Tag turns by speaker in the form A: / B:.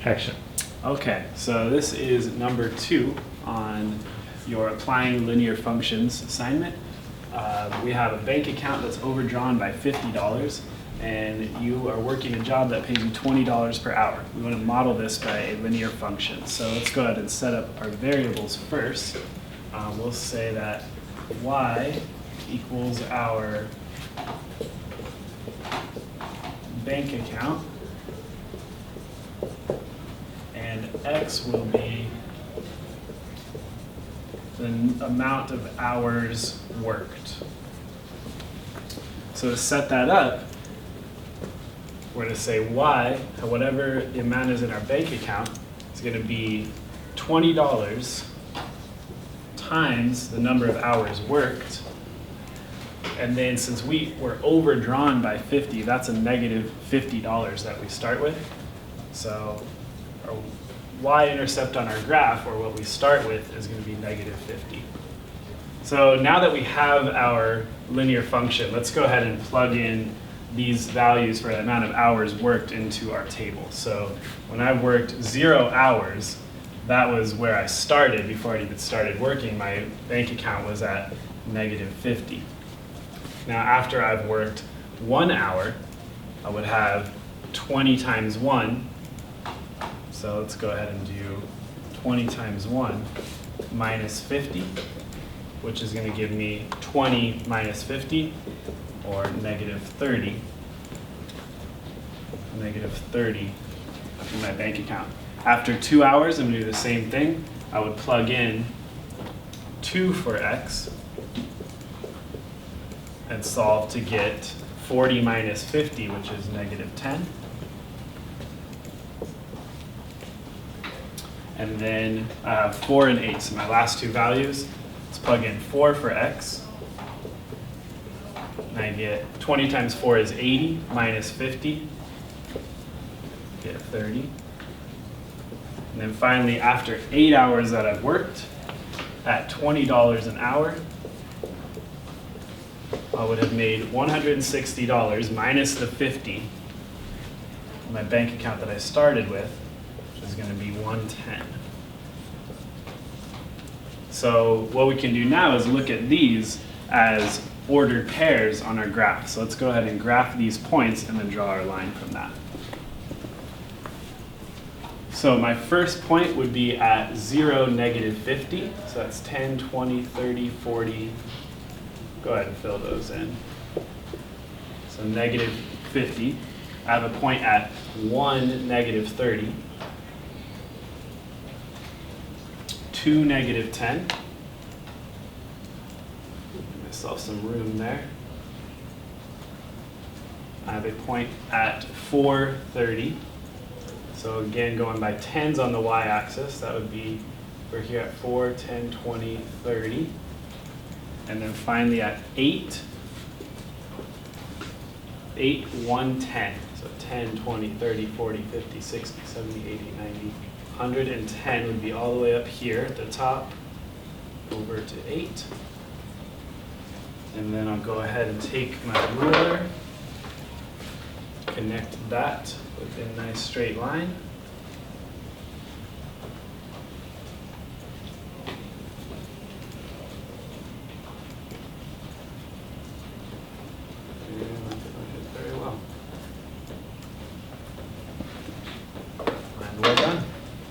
A: Action.
B: Okay, so this is number 2 on your applying linear functions assignment. We have a bank account that's overdrawn by $50, and you are working a job that pays you $20 per hour. We want to model this by a linear function. So let's go ahead and set up our variables first. We'll say that y equals our bank account, and x will be the amount of hours worked. So to set that up, we're going to say y, whatever the amount is in our bank account, is going to be $20 times the number of hours worked. And then since we were overdrawn by 50, that's a negative $50 that we start with. So our y-intercept on our graph, or what we start with, is going to be negative 50. So now that we have our linear function, let's go ahead and plug in these values for the amount of hours worked into our table. So when I worked 0 hours, that was where I started. Before I even started working, my bank account was at negative 50. Now after I've worked 1 hour, I would have 20 times 1. So let's go ahead and do 20 times 1 minus 50, which is going to give me 20 minus 50, or negative 30. Negative 30 in my bank account. After 2 hours, I'm going to do the same thing. I would plug in 2 for x and solve to get 40 minus 50, which is negative 10. And then 4 and 8, so my last 2 values. Let's plug in 4 for x. And I get 20 times 4 is 80, minus 50, get 30. And then finally, after 8 hours that I've worked, at $20 an hour, I would have made $160 minus the 50 in my bank account that I started with, which is going to be 110. So what we can do now is look at these as ordered pairs on our graph. So let's go ahead and graph these points and then draw our line from that. So my first point would be at 0, negative 50. So that's 10, 20, 30, 40. Go ahead and fill those in. So negative 50. I have a point at 1, negative 30. 2, negative 10. Give myself some room there. I have a point at 4, 30. So again, going by tens on the y-axis, that would be, we're here at 4, 10, 20, 30. And then finally at 8, 1, 10. So 10, 20, 30, 40, 50, 60, 70, 80, 90, 110 would be all the way up here at the top, over to 8. And then I'll go ahead and take my ruler, connect that with a nice straight line.